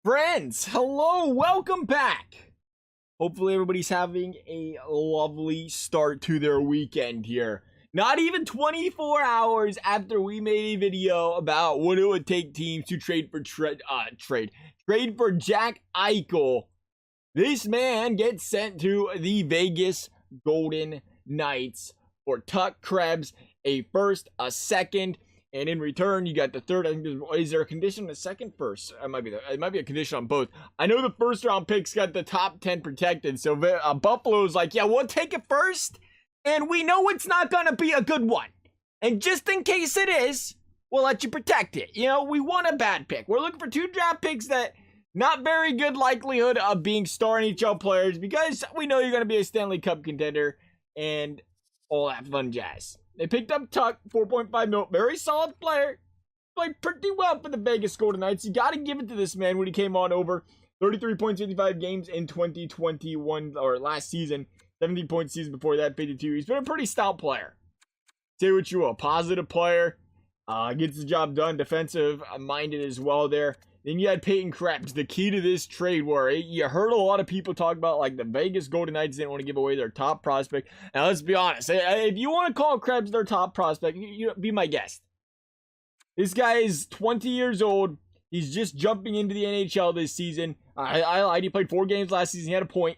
Friends, hello, welcome back. Hopefully everybody's having a lovely start to their weekend here. Not even 24 hours after we made a video about what it would take teams to trade for Jack Eichel. This man gets sent to the Vegas Golden Knights for Tuck Krebs, a first, a second, and in return, you got the third. I think is there a condition on the second first? It might be a condition on both. I know the first round picks got the top 10 protected. So Buffalo's like, yeah, we'll take it first. And we know it's not going to be a good one. And just in case it is, we'll let you protect it. You know, we want a bad pick. We're looking for 2 draft picks that not very good likelihood of being star NHL players because we know you're going to be a Stanley Cup contender and all that fun jazz. They picked up Tuck, 4.5 mil, very solid player. Played pretty well for the Vegas Golden Knights. You got to give it to this man when he came on over. 33 points, 55 games in 2021, or last season. 17 points season before that, 52. He's been a pretty stout player. Say what you will. Positive player. Gets the job done. Defensive minded as well there. Then you had Peyton Krebs, the key to this trade where you heard a lot of people talk about like the Vegas Golden Knights didn't want to give away their top prospect. Now let's be honest, if you want to call Krebs their top prospect, you be my guest. This guy is 20 years old. He's just jumping into the NHL this season. I lied. He played 4 games last season. He had a point.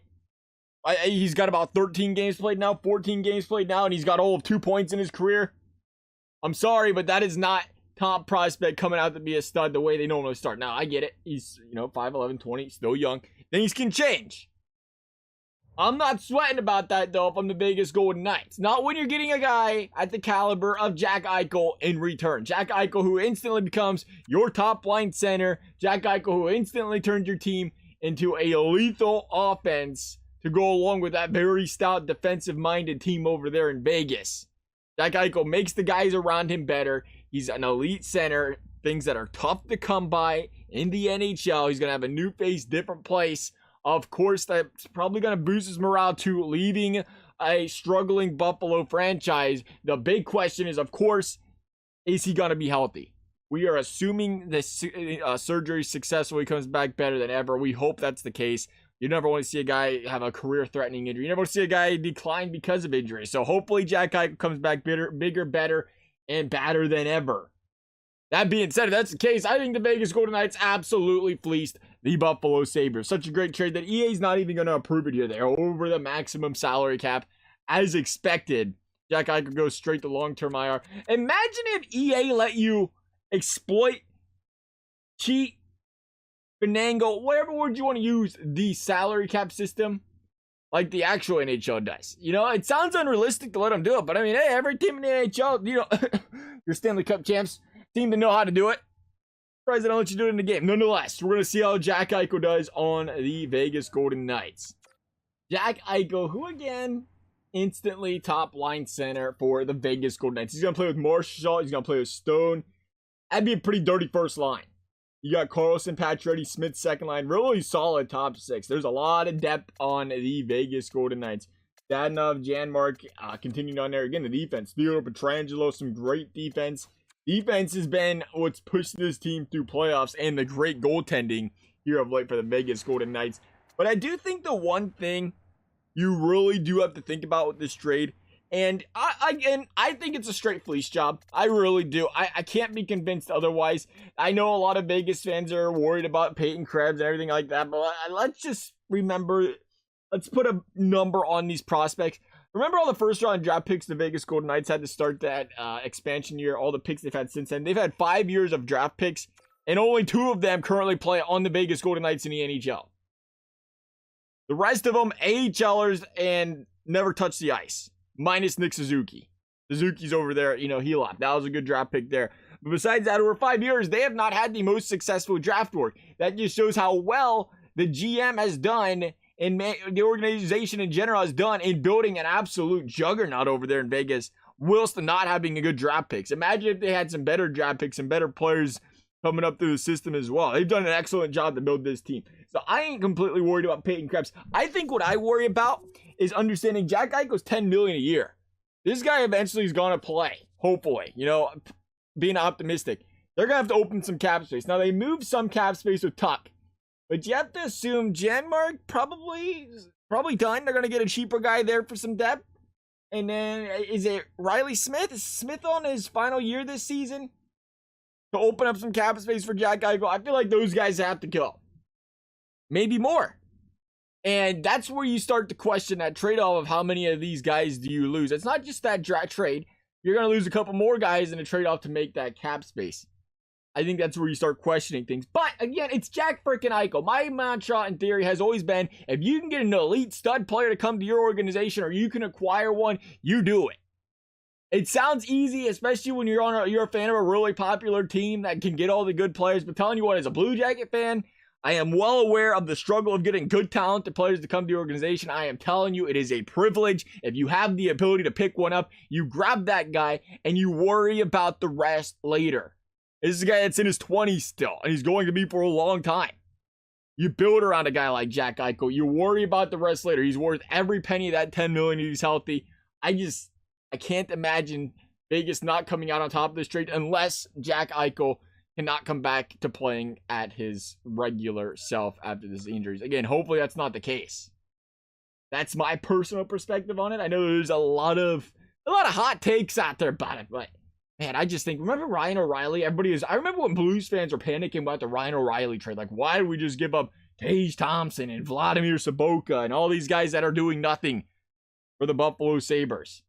He's got about 13 games played now, 14 games played now, and he's got all of 2 points in his career. I'm sorry, but that is not top prospect coming out to be a stud the way they normally start. Now, I get it. He's, 5'11", 20, still young. Things can change. I'm not sweating about that, though, if I'm the Vegas Golden Knights. Not when you're getting a guy at the caliber of Jack Eichel in return. Jack Eichel, who instantly becomes your top-line center. Jack Eichel, who instantly turns your team into a lethal offense to go along with that very stout defensive-minded team over there in Vegas. Jack Eichel makes the guys around him better. He's an elite center, things that are tough to come by in the NHL. He's going to have a new face, different place. Of course, that's probably going to boost his morale too, leaving a struggling Buffalo franchise. The big question is, of course, is he going to be healthy? We are assuming the surgery is successful. He comes back better than ever. We hope that's the case. You never want to see a guy have a career-threatening injury. You never want to see a guy decline because of injury. So hopefully Jack Eichel comes back bigger, better, and badder than ever. That being said, if that's the case, I think the Vegas Golden Knights absolutely fleeced the Buffalo Sabres. Such a great trade that EA's not even going to approve it here. They're over the maximum salary cap as expected. Jack Eichel goes straight to long-term IR. Imagine if EA let you exploit, cheat, finagle, whatever word you want to use, the salary cap system like the actual NHL does. It sounds unrealistic to let them do it, but I mean, hey, every team in the NHL, your Stanley Cup champs seem to know how to do it. Surprised they don't let you do it in the game. Nonetheless, we're going to see how Jack Eichel does on the Vegas Golden Knights. Jack Eichel, who again, instantly top line center for the Vegas Golden Knights. He's going to play with Marshall. He's going to play with Stone. That'd be a pretty dirty first line. You got Carlson, Pacioretty, Smith, second line. Really solid top 6. There's a lot of depth on the Vegas Golden Knights. Dadonov, Janmark, continuing on there. Again, the defense. Theodore Pietrangelo, some great defense. Defense has been what's pushed this team through playoffs and the great goaltending here of late for the Vegas Golden Knights. But I do think the one thing you really do have to think about with this trade, and I think it's a straight fleece job. I really do. I can't be convinced otherwise. I know a lot of Vegas fans are worried about Peyton Krebs and everything like that, but let's just remember, let's put a number on these prospects. Remember all the first round draft picks the Vegas Golden Knights had to start that expansion year, all the picks they've had since then. They've had 5 years of draft picks, and only 2 of them currently play on the Vegas Golden Knights in the NHL. The rest of them, AHLers, and never touched the ice. Minus Nick Suzuki. Suzuki's over there, he left. That was a good draft pick there. But besides that, over 5 years, they have not had the most successful draft work. That just shows how well the GM has done and the organization in general has done in building an absolute juggernaut over there in Vegas, whilst not having a good draft picks. Imagine if they had some better draft picks and better players coming up through the system as well. They've done an excellent job to build this team. So I ain't completely worried about Peyton Krebs. I think what I worry about is understanding Jack Eichel's $10 million a year. This guy eventually is going to play, hopefully, being optimistic. They're going to have to open some cap space. Now, they moved some cap space with Tuck. But you have to assume Janmark probably done. They're going to get a cheaper guy there for some depth. And then, is it Riley Smith? Is Smith on his final year this season? To open up some cap space for Jack Eichel. I feel like those guys have to go. Maybe more. And that's where you start to question that trade-off of how many of these guys do you lose. It's not just that trade. You're going to lose a couple more guys in a trade-off to make that cap space. I think that's where you start questioning things. But, again, it's Jack freaking Eichel. My mantra in theory has always been, if you can get an elite stud player to come to your organization or you can acquire one, you do it. It sounds easy, especially when you're a fan of a really popular team that can get all the good players. But telling you what, as a Blue Jacket fan, I am well aware of the struggle of getting good talented players to come to your organization. I am telling you, it is a privilege. If you have the ability to pick one up, you grab that guy and you worry about the rest later. This is a guy that's in his 20s still, and he's going to be for a long time. You build around a guy like Jack Eichel. You worry about the rest later. He's worth every penny of that $10 million if he's healthy. I can't imagine Vegas not coming out on top of this trade unless Jack Eichel cannot come back to playing at his regular self after this injuries. Again, hopefully that's not the case. That's my personal perspective on it. I know there's a lot of hot takes out there about it, but man, I just think, remember Ryan O'Reilly? I remember when Blues fans were panicking about the Ryan O'Reilly trade. Like, why did we just give up Tage Thompson and Vladimir Sobotka and all these guys that are doing nothing for the Buffalo Sabres?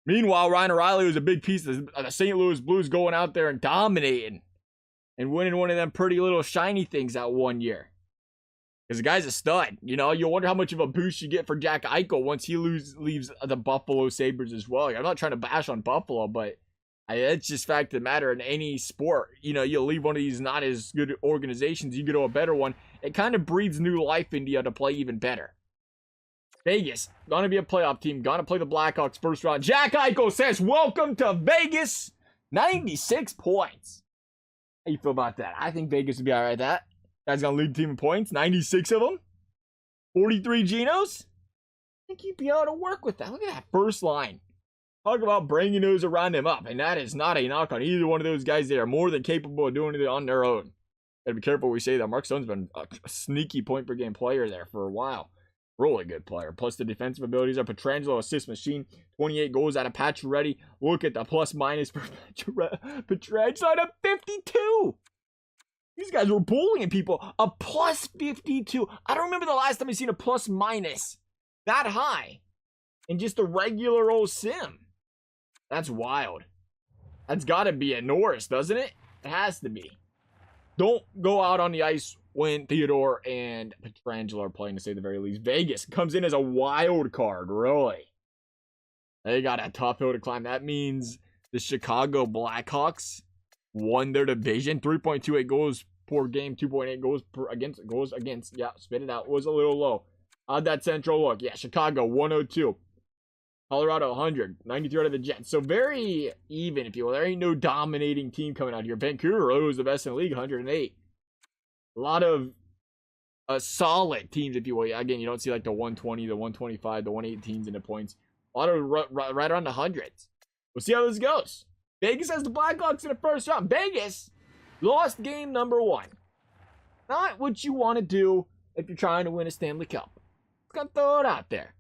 Meanwhile, Ryan O'Reilly was a big piece of the St. Louis Blues going out there and dominating and winning one of them pretty little shiny things that one year. Because the guy's a stud. You know, you wonder how much of a boost you get for Jack Eichel once he leaves the Buffalo Sabres as well. I'm not trying to bash on Buffalo, but it's just fact of the matter in any sport. You know, you leave one of these not as good organizations, you go to a better one. It kind of breathes new life into you to play even better. Vegas, gonna be a playoff team, gonna play the Blackhawks first round. Jack Eichel says, welcome to Vegas. 96 points. How you feel about that? I think Vegas would be all right with that. Guy's gonna lead the team in points, 96 of them. 43 Genos. I think he'd be able to work with that. Look at that first line. Talk about bringing those around him up. And that is not a knock on either one of those guys. They are more than capable of doing it on their own. Gotta be careful we say that. Mark Stone's been a sneaky point per game player there for a while. Really good player. Plus the defensive abilities are Pietrangelo, assist machine. 28 goals out of Pacioretty. Look at the plus minus for Pietrangelo at 52. These guys were bullying people. A plus 52. I don't remember the last time I've seen a plus minus that high in just a regular old sim. That's wild. That's got to be a Norris, doesn't it? It has to be. Don't go out on the ice when Theodore and Pietrangelo are playing, to say the very least. Vegas comes in as a wild card, really. They got a tough hill to climb. That means the Chicago Blackhawks won their division. 3.28 goals per game, 2.8 goals against. Yeah, spit it out. Was a little low. How'd that Central look? Yeah, Chicago 102. Colorado 100. 93 out of the Jets. So very even, if you will. There ain't no dominating team coming out here. Vancouver really was the best in the league, 108. A lot of solid teams, if you will. Again, you don't see like the 120, the 125, the 118s in the points. A lot of right around the hundreds. We'll see how this goes. Vegas has the Blackhawks in the first round. Vegas lost game number 1. Not what you want to do if you're trying to win a Stanley Cup. Just gonna throw it out there.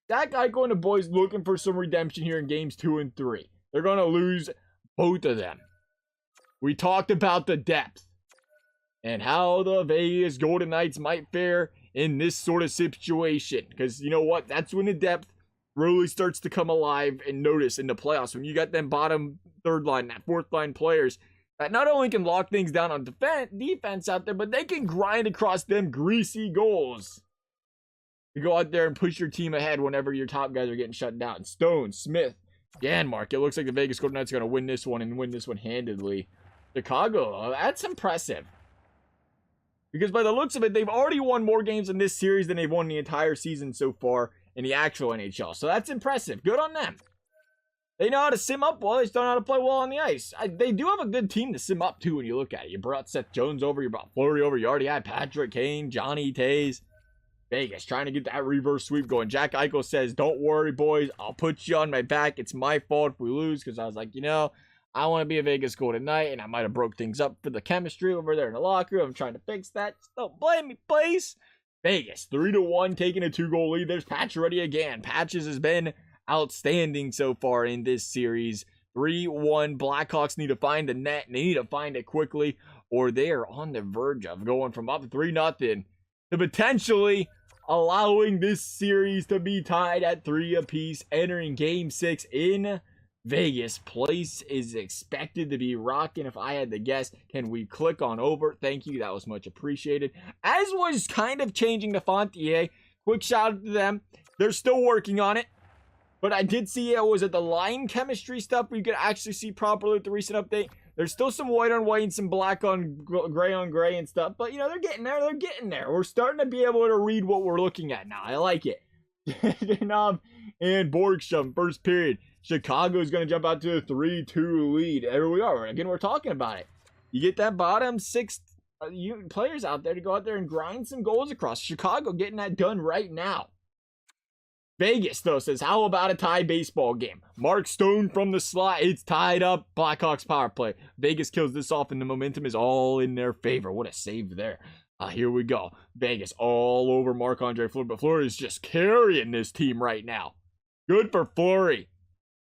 That guy going to boys looking for some redemption here in games 2 and 3. They're going to lose both of them. We talked about the depth and how the Vegas Golden Knights might fare in this sort of situation. Because you know what? That's when the depth really starts to come alive and notice in the playoffs. When you got them bottom third line, that fourth line players that not only can lock things down on defense out there, but they can grind across them greasy goals. You go out there and push your team ahead whenever your top guys are getting shut down. Stone, Smith, Janmark. It looks like the Vegas Golden Knights are going to win this one and win this one handedly. Chicago, that's impressive. Because by the looks of it, they've already won more games in this series than they've won the entire season so far in the actual NHL. So that's impressive. Good on them. They know how to sim up well. They still know how to play well on the ice. They do have a good team to sim up, too, when you look at it. You brought Seth Jones over. You brought Fleury over. You already had Patrick Kane, Johnny Tays. Vegas trying to get that reverse sweep going. Jack Eichel says, don't worry, boys. I'll put you on my back. It's my fault if we lose. Because I was like, you know, I want to be a Vegas Golden Knight, and I might have broke things up for the chemistry over there in the locker room. I'm trying to fix that. Don't blame me, please. Vegas, 3-1, taking a 2-goal lead. There's Pacioretty again. Patches has been outstanding so far in this series. 3-1. Blackhawks need to find the net, and they need to find it quickly, or they're on the verge of going from up 3-0 to potentially allowing this series to be tied at 3 apiece, entering Game 6 in Vegas. Place is expected to be rocking. If I had to guess, can we click on over? Thank you, that was much appreciated. As was kind of changing the font, EA. Quick shout out to them. They're still working on it. But I did see it was at the line chemistry stuff we could actually see properly with the recent update. There's still some white on white and some black on gray and stuff. But, you know, they're getting there. They're getting there. We're starting to be able to read what we're looking at now. I like it. And Borgstrom, first period. Chicago is going to jump out to a 3-2 lead. There we are. Again, we're talking about it. You get that bottom 6 players out there to go out there and grind some goals across. Chicago getting that done right now. Vegas, though, says, how about a tie baseball game? Mark Stone from the slot. It's tied up. Blackhawks power play. Vegas kills this off, and the momentum is all in their favor. What a save there. Here we go. Vegas all over Marc-Andre Fleury, but Fleury is just carrying this team right now. Good for Fleury.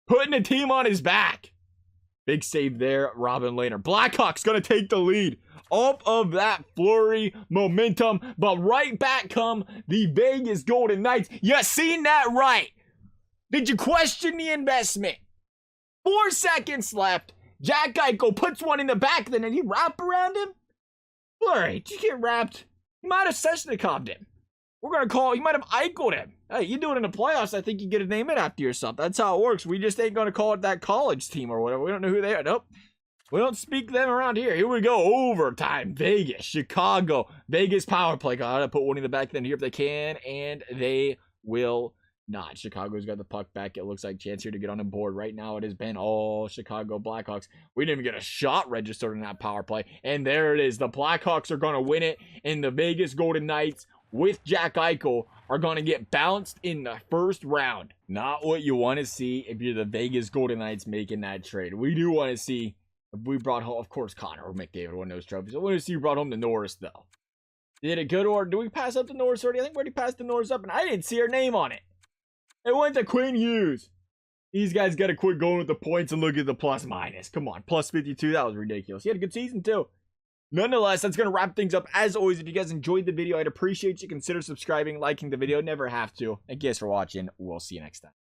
Putting the team on his back. Big save there, Robin Lehner. Blackhawks going to take the lead off of that Fleury momentum, but right back come the Vegas Golden Knights. You seen that right. Did you question the investment? 4 seconds left. Jack Eichel puts one in the back, then did he wrap around him? Fleury, did you get wrapped? He might have Seshnikov'd him. We're going to call, he might have Eichel'd him. Hey, you do it in the playoffs, I think you get to name it after yourself. That's how it works. We just ain't going to call it that college team or whatever. We don't know who they are. Nope. We don't speak them around here. Here we go. Overtime. Vegas, Chicago. Vegas power play. Gotta put one in the back then here if they can, and they will not. Chicago's got the puck back. It looks like chance here to get on the board. Right now it has been all Chicago Blackhawks. We didn't even get a shot registered in that power play. And there it is. The Blackhawks are going to win it, and the Vegas Golden Knights with Jack Eichel are going to get bounced in the first round. Not what you want to see if you're the Vegas Golden Knights making that trade. We do want to see if we brought home, of course, Connor or McDavid won those trophies. I want to see you brought home the Norris, though. Did it good, or do we pass up the Norris already? I think we already passed the Norris up, and I didn't see her name on it. It went to Quinn Hughes. These guys got to quit going with the points and look at the plus minus. Come on, plus 52. That was ridiculous. He had a good season, too. Nonetheless, that's going to wrap things up. As always, if you guys enjoyed the video, I'd appreciate you consider subscribing, liking the video. Never have to. And thanks for watching. We'll see you next time.